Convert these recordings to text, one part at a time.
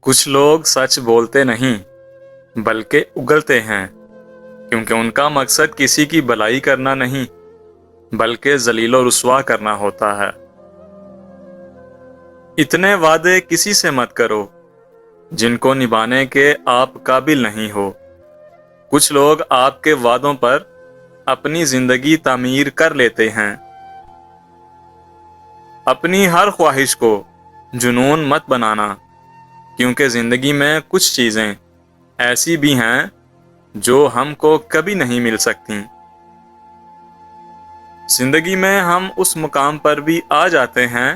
کچھ لوگ سچ بولتے نہیں بلکہ اگلتے ہیں کیونکہ ان کا مقصد کسی کی بھلائی کرنا نہیں بلکہ ذلیل و رسوا کرنا ہوتا ہے۔ اتنے وعدے کسی سے مت کرو جن کو نبھانے کے آپ قابل نہیں ہو۔ کچھ لوگ آپ کے وعدوں پر اپنی زندگی تعمیر کر لیتے ہیں۔ اپنی ہر خواہش کو جنون مت بنانا، کیونکہ زندگی میں کچھ چیزیں ایسی بھی ہیں جو ہم کو کبھی نہیں مل سکتی۔ زندگی میں ہم اس مقام پر بھی آ جاتے ہیں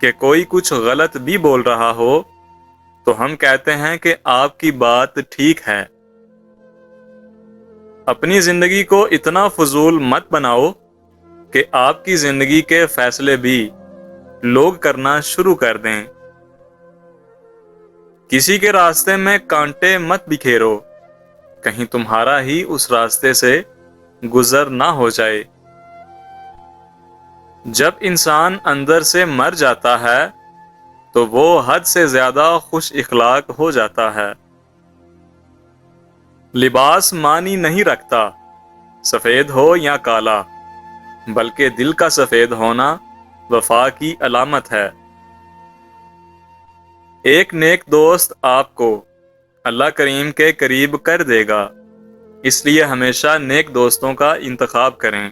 کہ کوئی کچھ غلط بھی بول رہا ہو تو ہم کہتے ہیں کہ آپ کی بات ٹھیک ہے۔ اپنی زندگی کو اتنا فضول مت بناؤ کہ آپ کی زندگی کے فیصلے بھی لوگ کرنا شروع کر دیں۔ کسی کے راستے میں کانٹے مت بکھیرو، کہیں تمہارا ہی اس راستے سے گزر نہ ہو جائے۔ جب انسان اندر سے مر جاتا ہے تو وہ حد سے زیادہ خوش اخلاق ہو جاتا ہے۔ لباس معنی نہیں رکھتا سفید ہو یا کالا، بلکہ دل کا سفید ہونا وفا کی علامت ہے۔ ایک نیک دوست آپ کو اللہ کریم کے قریب کر دے گا، اس لیے ہمیشہ نیک دوستوں کا انتخاب کریں۔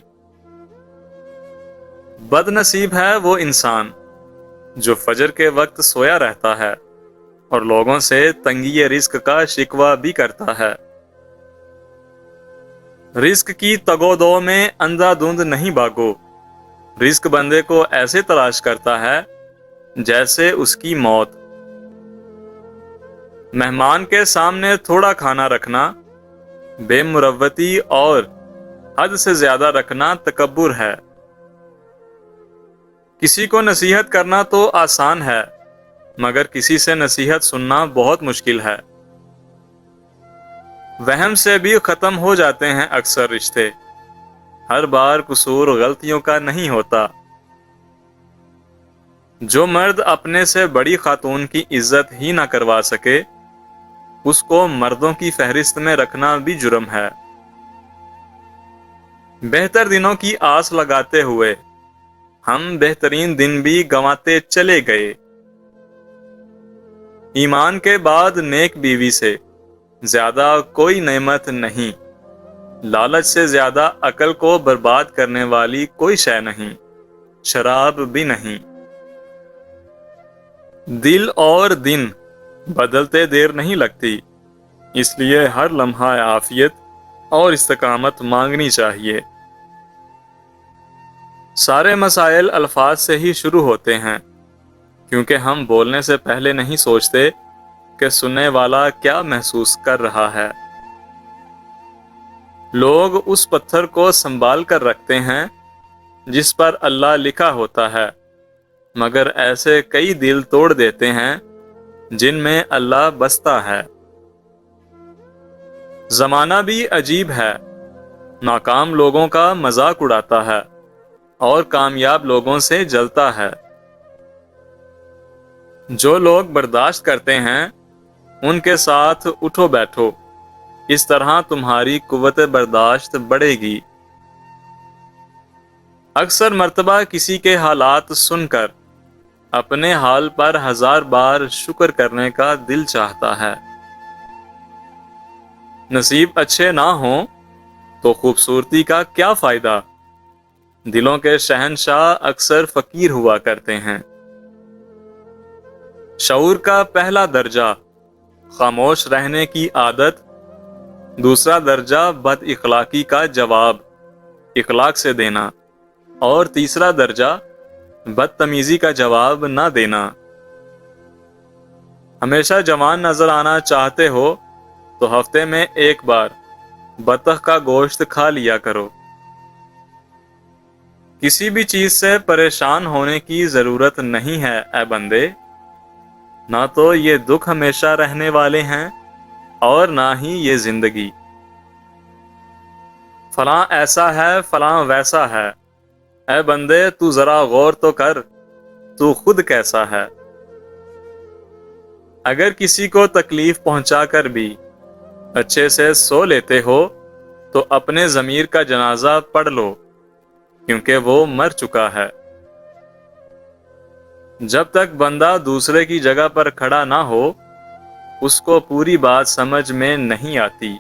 بد نصیب ہے وہ انسان جو فجر کے وقت سویا رہتا ہے اور لوگوں سے تنگی رزق کا شکوہ بھی کرتا ہے۔ رزق کی تگ و دو میں اندھا دھند نہیں بھاگو، رزق بندے کو ایسے تلاش کرتا ہے جیسے اس کی موت۔ مہمان کے سامنے تھوڑا کھانا رکھنا بے مروتی اور حد سے زیادہ رکھنا تکبر ہے۔ کسی کو نصیحت کرنا تو آسان ہے، مگر کسی سے نصیحت سننا بہت مشکل ہے۔ وہم سے بھی ختم ہو جاتے ہیں اکثر رشتے، ہر بار قصور غلطیوں کا نہیں ہوتا۔ جو مرد اپنے سے بڑی خاتون کی عزت ہی نہ کروا سکے، اس کو مردوں کی فہرست میں رکھنا بھی جرم ہے۔ بہتر دنوں کی آس لگاتے ہوئے ہم بہترین دن بھی گنواتے چلے گئے۔ ایمان کے بعد نیک بیوی سے زیادہ کوئی نعمت نہیں، لالچ سے زیادہ عقل کو برباد کرنے والی کوئی شے نہیں، شراب بھی نہیں۔ دل اور دن بدلتے دیر نہیں لگتی، اس لیے ہر لمحہ عافیت اور استقامت مانگنی چاہیے۔ سارے مسائل الفاظ سے ہی شروع ہوتے ہیں، کیونکہ ہم بولنے سے پہلے نہیں سوچتے کہ سننے والا کیا محسوس کر رہا ہے۔ لوگ اس پتھر کو سنبھال کر رکھتے ہیں جس پر اللہ لکھا ہوتا ہے، مگر ایسے کئی دل توڑ دیتے ہیں جن میں اللہ بستا ہے۔ زمانہ بھی عجیب ہے، ناکام لوگوں کا مذاق اڑاتا ہے اور کامیاب لوگوں سے جلتا ہے۔ جو لوگ برداشت کرتے ہیں ان کے ساتھ اٹھو بیٹھو، اس طرح تمہاری قوت برداشت بڑھے گی۔ اکثر مرتبہ کسی کے حالات سن کر اپنے حال پر 1000 بار شکر کرنے کا دل چاہتا ہے۔ نصیب اچھے نہ ہوں تو خوبصورتی کا کیا فائدہ؟ دلوں کے شہنشاہ اکثر فقیر ہوا کرتے ہیں۔ شعور کا پہلا درجہ خاموش رہنے کی عادت، دوسرا درجہ بد اخلاقی کا جواب اخلاق سے دینا، اور تیسرا درجہ بدتمیزی کا جواب نہ دینا۔ ہمیشہ جوان نظر آنا چاہتے ہو تو ہفتے میں ایک بار بطخ کا گوشت کھا لیا کرو۔ کسی بھی چیز سے پریشان ہونے کی ضرورت نہیں ہے اے بندے، نہ تو یہ دکھ ہمیشہ رہنے والے ہیں اور نہ ہی یہ زندگی۔ فلاں ایسا ہے فلاں ویسا ہے، اے بندے تو ذرا غور تو کر، تو خود کیسا ہے۔ اگر کسی کو تکلیف پہنچا کر بھی اچھے سے سو لیتے ہو تو اپنے ضمیر کا جنازہ پڑھ لو، کیونکہ وہ مر چکا ہے۔ جب تک بندہ دوسرے کی جگہ پر کھڑا نہ ہو، اس کو پوری بات سمجھ میں نہیں آتی۔